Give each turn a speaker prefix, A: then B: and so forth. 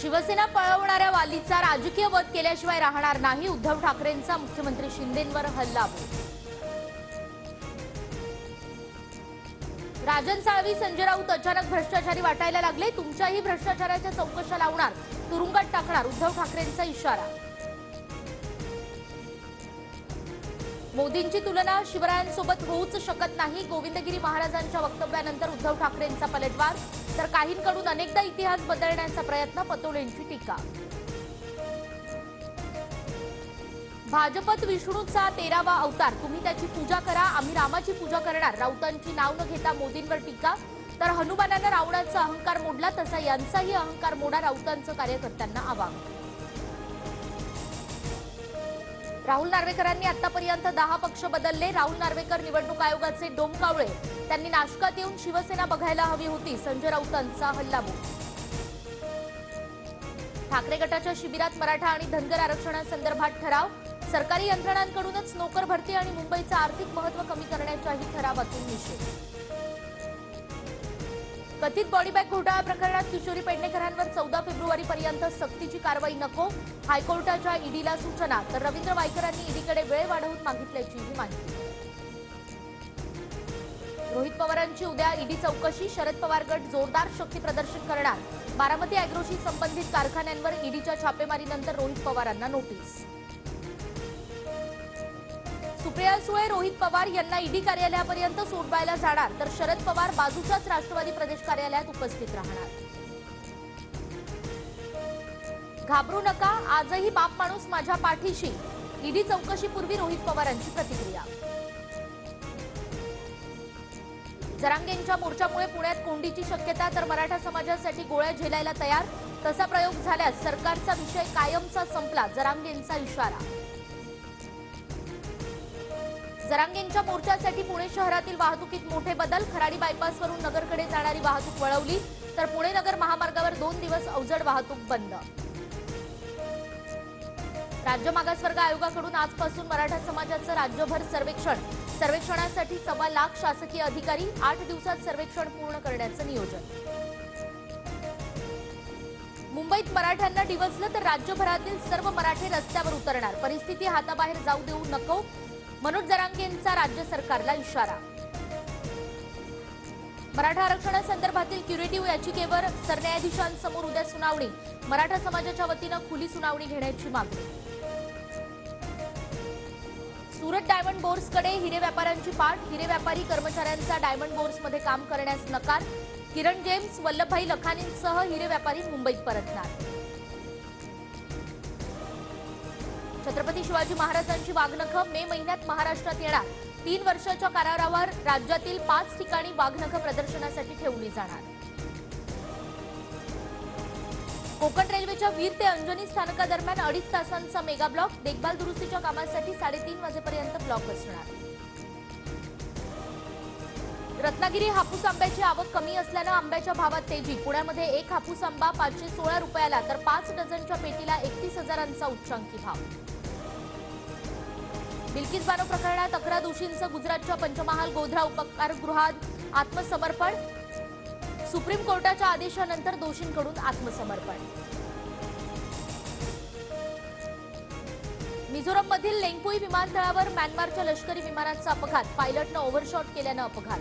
A: शिवसेना पळवणाऱ्या वालीचा राजकीय वध केल्याशिवाय राहणार नाही. उद्धव ठाकरेंचा मुख्यमंत्री शिंदेंवर हल्लाबोल. राजन साळवी, संजय राऊत अचानक भ्रष्टाचारी वाटायला लागले. तुमच्याही भ्रष्टाचाराच्या चौकशा लावणार, तुरुंगात टाकणार, उद्धव ठाकरेंचा इशारा. मोदींची तुलना शिवरायांसोबत होऊच शकत नाही. गोविंदगिरी महाराजांच्या वक्तव्यानंतर उद्धव ठाकरेंचा पलटवार. तर काहींकडून अनेकदा इतिहास बदलण्याचा प्रयत्न, पतोलेंची टीका. भाजपत विष्णूचा 13वा अवतार, तुम्ही त्याची पूजा करा, आम्ही रामाची पूजा करणार. राऊतांची नाव न घेता मोदींवर टीका. तर हनुमानानं रावणाचा अहंकार मोडला, तसा यांचाही अहंकार मोडा, राऊतांचं कार्यकर्त्यांना आवाहन. राहुल नार्वेकरांनी आतापर्यंत 10 पक्ष बदलले. राहुल नार्वेकर निवडणूक आयोगाचे डोमकावळे. त्यांनी नाशकात येऊन शिवसेना बघायला हवी होती, संजय राऊतांचा हल्लाबोल. ठाकरे गटाच्या शिबिरात मराठा आणि धनगर आरक्षणासंदर्भात ठराव. सरकारी यंत्रणांकडूनच नोकर भरती आणि मुंबईचं आर्थिक महत्त्व कमी करण्याच्याही ठरावातून निषेध. कथित बॉडीबॅग घोटाळा प्रकरणात किशोरी पेडणेकरांवर 14 फेब्रुवारीपर्यंत सक्तीची कारवाई नको, हायकोर्टाच्या ईडीला सूचना. तर रवींद्र वायकरांनी ईडीकडे वेळ वाढवून मागितल्याचीही माहिती. रोहित पवारांची उद्या ईडी चौकशी. शरद पवार गट जोरदार शक्ती प्रदर्शन करणार. बारामती अॅग्रोशी संबंधित कारखान्यांवर ईडीच्या छापेमारीनंतर रोहित पवारांना नोटीस. सुप्रिया सुळे रोहित पवार यांना ईडी कार्यालयापर्यंत सोडवायला जाणार. तर शरद पवार बाजूच्याच राष्ट्रवादी प्रदेश कार्यालयात उपस्थित राहणार. घाबरू नका, आजही बाप माणूस माझ्या पाठीशी. ईडी चौकशीपूर्वी रोहित पवारांची प्रतिक्रिया. जरांगेंच्या मोर्चामुळे पुण्यात कोंडीची शक्यता. तर मराठा समाजासाठी गोळ्या झेलायला तयार. तसा प्रयोग झाल्यास सरकारचा विषय कायमचा संपला, जरांगेंचा इशारा. जरांगेंच्या मोर्चासाठी पुणे शहरातील वाहतुकीत मोठे बदल. खराडी बायपासवरून नगरकडे जाणारी वाहतूक वळवली. तर पुणे नगर महामार्गावर 2 दिवस अवजड वाहतूक बंद. राज्य मागासवर्ग आयोगाकडून आजपासून मराठा समाजाचं राज्यभर सर्वेक्षण. सर्वेक्षणासाठी 1.25 लाख शासकीय अधिकारी. 8 दिवसात सर्वेक्षण पूर्ण करण्याचं नियोजन. मुंबईत मराठ्यांना डिवचलं तर राज्यभरातील सर्व मराठे रस्त्यावर उतरणार. परिस्थिती हाताबाहेर जाऊ देऊ नको, मनोज जरांगेंचा राज्य सरकारला इशारा. मराठा आरक्षणासंदर्भातील क्युरेटिव्ह याचिकेवर सरन्यायाधीशांसमोर उद्या सुनावणी. मराठा समाजाच्या वतीनं खुली सुनावणी घेण्याची मागणी. सुरत डायमंड बोर्सकडे हिरे व्यापाऱ्यांची पाठ. हिरे व्यापारी कर्मचाऱ्यांचा डायमंड बोर्समध्ये काम करण्यास नकार. किरण जेम्स, वल्लभभाई लखानींसह हिरे व्यापारी मुंबईत परतणार. छत्रपती शिवाजी महाराजांची वाघनखं मे महिन्यात महाराष्ट्रात येणार. 3 वर्षाच्या कारावारावर राज्यातील 5 ठिकाणी वाघनखं प्रदर्शनासाठी ठेवली जाणार. कोकण रेल्वेच्या वीर ते अंजनी स्थानकादरम्यान 2.5 तासांचा मेगा ब्लॉक. देखभाल दुरुस्तीच्या कामासाठी 3:30 वाजेपर्यंत ब्लॉक असणार. रत्नागिरी हापूस आंब्याची आवक कमी असल्यानं आंब्याच्या भावात तेजी. पुण्यामध्ये 1 हापूस आंबा 516 रुपयाला, तर 5 डझनच्या पेटीला 31,000चा उच्चांकी भाव. बिल्किस बानो प्रकरणात 11 दोषींचं गुजरातच्या पंचमहाल गोध्रा उपकारगृहात आत्मसमर्पण. सुप्रीम कोर्टाच्या आदेशानंतर दोषींकडून आत्मसमर्पण. मिझोरममधील लेंगपुई विमानतळावर म्यानमारच्या लष्करी विमानाचा अपघात. पायलटनं ओव्हरशॉट केल्यानं अपघात.